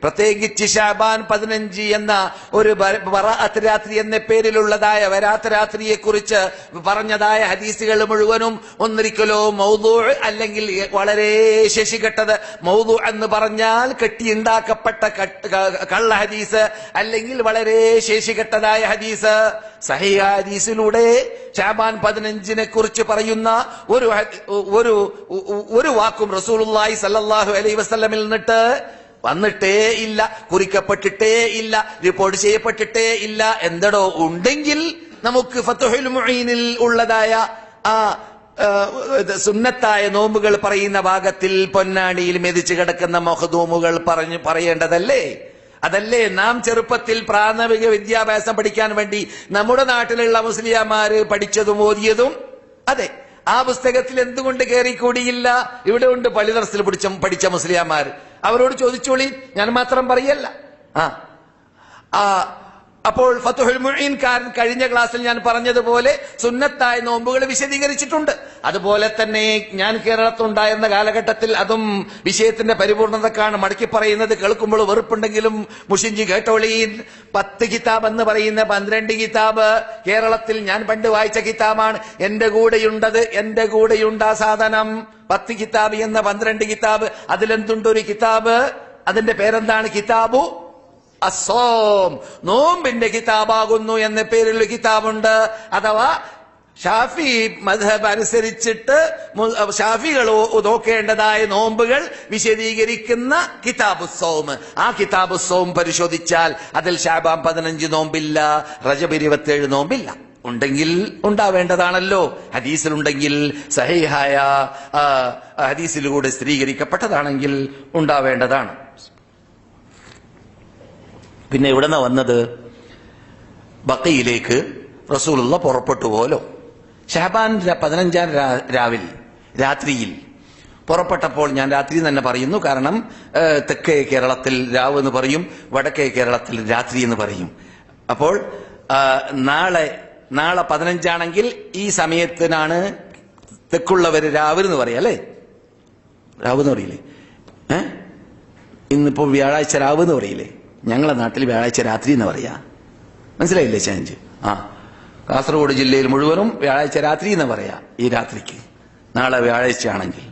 പ്രത്യേകിച്ച് ഷാബാൻ 15 എന്ന ഒരു ബറാഅത്ത് രാത്രി എന്ന പേരിലുള്ളതായ വരാത്ത രാത്രിയെ കുറിച്ച് പറഞ്ഞതായ ഹദീസുകൾ മുഴുവനും ഒന്നിരിക്കലോ മൗദൂഅ് അല്ലെങ്കിൽ വളരെ ശശികെട്ടത്. മൗദൂഅ് എന്ന് പറഞ്ഞാൽ കെട്ടിയുണ്ടാക്കപ്പെട്ട കള്ള ഹദീസ് അല്ലെങ്കിൽ വളരെ ശേഷികെട്ടതായ ഹദീസ്. സഹീഹ ഹദീസിലൂടെ ഷാബാൻ 15 കുറിച്ച് പറയുന്ന ഒരു വാക്കും റസൂലുള്ളാഹി സ്വല്ലല്ലാഹു അലൈഹി വസല്ലമിൽ നിന്നിട്ട് വന്നിട്ടേ ഇല്ല, കുറിക്കപ്പെട്ടിട്ടേ ഇല്ല, റിപ്പോർട്ട് ചെയ്യപ്പെട്ടിട്ടേ ഇല്ല. എന്തടോ ഉണ്ടെങ്കിൽ നമുക്ക് ഫത്ഹുൽ മുഈനിൽ ഉള്ളതായ ആ സുന്നത്തായ നോമ്പുകൾ പറയുന്ന ഭാഗത്തിൽ പൊന്നാടിയിൽ മെതിച്ചു കിടക്കുന്ന മഖ്ദൂമുകൾ പറയേണ്ടതല്ലേ? അതല്ലേ നാം ചെറുപ്പത്തിൽ പ്രാഥമിക വിദ്യാഭ്യാസം പഠിക്കാൻ വേണ്ടി നമ്മുടെ നാട്ടിലുള്ള മുസ്ലിയാമാര് പഠിച്ചതും ഓതിയതും? അതെ, ആ പുസ്തകത്തിൽ എന്തുകൊണ്ട് കയറിക്കൂടിയില്ല? ഇവിടെ ഉണ്ട് പള്ളി ദർസിൽ പഠിച്ച മുസ്ലിയാമാർ. അവരോട് ചോദിച്ചോളി, ഞാൻ മാത്രം പറയല്ല. അപ്പോൾ ഫത്ഹുൽ മുഈൻകാരൻ കഴിഞ്ഞ ക്ലാസ്സിൽ ഞാൻ പറഞ്ഞതുപോലെ സുന്നത്തായ നോമ്പുകൾ വിശദീകരിച്ചിട്ടുണ്ട്. അതുപോലെ തന്നെ ഞാൻ കേരളത്തിലുണ്ടായിരുന്ന കാലഘട്ടത്തിൽ അതും വിഷയത്തിന്റെ പരിപൂർണതക്കാണ് മടക്കി പറയുന്നത്. കേൾക്കുമ്പോൾ വെറുപ്പുണ്ടെങ്കിലും മുഷിഞ്ചി കേട്ടോളീൻ. 10 കിതാബ് എന്ന് പറയുന്ന 12 കിതാബ് കേരളത്തിൽ ഞാൻ പണ്ട് വായിച്ച കിതാബാണ്. എന്റെ കൂടെയുണ്ട് ആ സാധനം. 10 കിതാബ് എന്ന 12 കിതാബ്. അതിലെന്തുണ്ട് ഒരു കിതാബ്, അതിന്റെ പേരെന്താണ്? കിതാബു അസ്സോം, നോമ്പിന്റെ കിതാബാകുന്നു എന്ന പേരിലുള്ള കിതാബുണ്ട്. അഥവാ ഷാഫി മദ്ഹബ് അനുസരിച്ചിട്ട് ഷാഫികൾ നോക്കേണ്ടതായ നോമ്പുകൾ വിശദീകരിക്കുന്ന കിതാബുസ്സൗം. ആ കിതാബുസ്സൗം പരിശോധിച്ചാൽ അതിൽ ഷാബാൻ 15 നോമ്പില്ല, റജബ് 27 നോമ്പില്ല. ഉണ്ടെങ്കിൽ ഉണ്ടാവേണ്ടതാണല്ലോ. ഹദീസിലുണ്ടെങ്കിൽ സഹീഹായ ഹദീസിലൂടെ സ്ഥിരീകരിക്കപ്പെട്ടതാണെങ്കിൽ ഉണ്ടാവേണ്ടതാണ്. പിന്നെ എവിടെന്നാ വന്നത്? ബഖയിലേക്ക് റസൂലുള്ള പുറപ്പെട്ടു പോലോ. ഷഹബാൻ 15 രാത്രിയിൽ പുറപ്പെട്ടപ്പോൾ, ഞാൻ രാത്രി തന്നെ പറയുന്നു, കാരണം തെക്കേ കേരളത്തിൽ രാവ് എന്ന് പറയും, വടക്കേ കേരളത്തിൽ രാത്രി എന്ന് പറയും. അപ്പോൾ നാളെ 15 ആണെങ്കിൽ ഈ സമയത്തിനാണ് തെക്കുള്ളവര് രാവ് എന്ന് പറയാം, അല്ലേ? രാവ് എന്ന് പറയില്ലേ? ഇന്നിപ്പോ വ്യാഴാഴ്ച രാവ് എന്ന് പറയില്ലേ? ഞങ്ങളെ നാട്ടിൽ വ്യാഴാഴ്ച രാത്രി എന്ന് പറയാ. മനസ്സിലായില്ലേ ചേഞ്ച്? കാസർഗോഡ് ജില്ലയിൽ മുഴുവനും വ്യാഴാഴ്ച രാത്രി എന്ന് പറയാ ഈ രാത്രിക്ക്, നാളെ വ്യാഴാഴ്ച ആണെങ്കിൽ.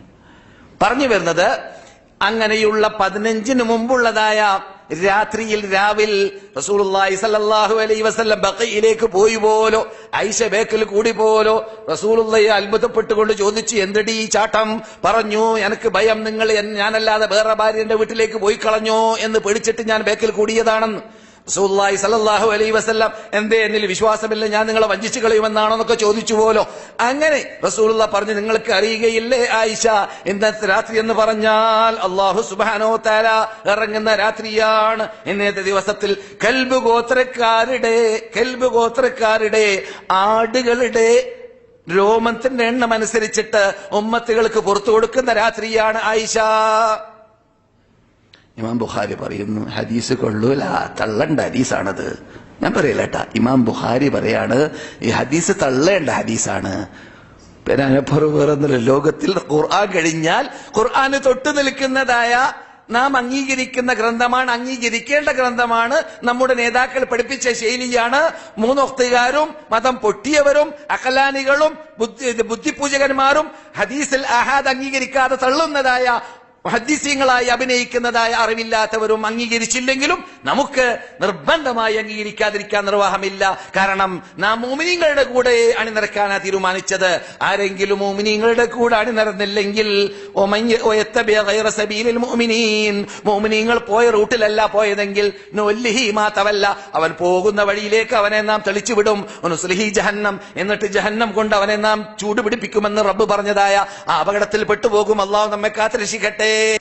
പറഞ്ഞു വരുന്നത്, അങ്ങനെയുള്ള 15 മുമ്പുള്ളതായ രാത്രിയിൽ രാവിൽ റസൂലുള്ളാഹി സ്വല്ലല്ലാഹു അലൈഹി വസല്ലം ബഖയിലേക്ക് പോയി പോലോ, ആയിഷ ബേക്കിൽ കൂടി പോലോ. റസൂലുള്ളാഹി അത്ഭുതപ്പെട്ടുകൊണ്ട് ചോദിച്ചു, എന്തെടി ഈ ചാട്ടം? പറഞ്ഞു, എനിക്ക് ഭയം, നിങ്ങൾ ഞാനല്ലാതെ വേറെ ഭാര്യന്റെ വീട്ടിലേക്ക് പോയി കളഞ്ഞോ എന്ന് പേടിച്ചിട്ട് ഞാൻ ബേക്കിൽ കൂടിയതാണെന്ന്. റസൂലുള്ളാഹി സ്വല്ലല്ലാഹു അലൈഹി വസല്ലം, എന്തേ എന്നിൽ വിശ്വാസമില്ല, ഞാൻ നിങ്ങളെ വഞ്ചിച്ചു കളയുമെന്നാണോ എന്നൊക്കെ ചോദിച്ചു പോലോ. അങ്ങനെ റസൂലുള്ളാഹി പറഞ്ഞു, നിങ്ങൾക്ക് അറിയുകയില്ലേ ആയിഷ, ഇന്നത്തെ രാത്രി എന്ന് പറഞ്ഞാൽ അല്ലാഹു സുബ്ഹാനഹു വ തആല ഇറങ്ങുന്ന രാത്രിയാണ്. ഇന്നത്തെ ദിവസത്തിൽ കൽബ് ഗോത്രക്കാരുടെ ആടുകളുടെ രോമത്തിന്റെ എണ്ണം അനുസരിച്ചിട്ട് ഉമ്മത്തുകൾക്ക് പുറത്തു കൊടുക്കുന്ന രാത്രിയാണ് ആയിഷ. ഇമാം ബുഖാരി പറയുന്നു, ഹദീസ് കൊള്ളൂല, തള്ളേണ്ട ഹദീസാണത്. ഞാൻ പറയില്ല കേട്ടാ, ഇമാം ബുഖാരി പറയാണ് ഈ ഹദീസ് തള്ളേണ്ട ഹദീസാണ്. പിന്നെ വേറൊന്നുമില്ല, ലോകത്തിൽ ഖുർആൻ കഴിഞ്ഞാൽ ഖുർആന് തൊട്ടു നിൽക്കുന്നതായ നാം അംഗീകരിക്കുന്ന ഗ്രന്ഥമാണ്, അംഗീകരിക്കേണ്ട ഗ്രന്ഥമാണ്, നമ്മുടെ നേതാക്കൾ പഠിപ്പിച്ച ശൈലിയാണ്. 3 വക്തുകാരും മതം പൊട്ടിയവരും അഖലാനികളും ബുദ്ധിപൂജകന്മാരും ഹദീസിൽ അഹാദ് അംഗീകരിക്കാതെ തള്ളുന്നതായ മുഹദ്ദിസീങ്ങളായി അഭിനയിക്കുന്നതായ അറിവില്ലാത്തവരും അംഗീകരിച്ചില്ലെങ്കിലും നമുക്ക് നിർബന്ധമായി അംഗീകരിക്കാതിരിക്കാൻ നിർവാഹമില്ല. കാരണം നാം മുഅ്മിനീങ്ങളുടെ കൂടെ അണിനിരക്കാനാ തീരുമാനിച്ചത്. ആരെങ്കിലും മുഅ്മിനീങ്ങളുടെ കൂടെ അണിനിരന്നില്ലെങ്കിൽ മുഅ്മിനീങ്ങൾ പോയ റൂട്ടിലല്ല പോയതെങ്കിൽ നുവല്ലിഹി മാ തവല്ല, അവൻ പോകുന്ന വഴിയിലേക്ക് അവനെ നാം തെളിച്ചുവിടും. നുസ്ലിഹി ജഹന്നം, എന്നിട്ട് ജഹന്നം കൊണ്ട് അവനെ നാം ചൂടുപിടിപ്പിക്കുമെന്ന് റബ്ബ് പറഞ്ഞതായ ആ അപകടത്തിൽ പെട്ടുപോകും. അല്ലാഹു നമ്മെ കാത്തുരക്ഷിക്കട്ടെ.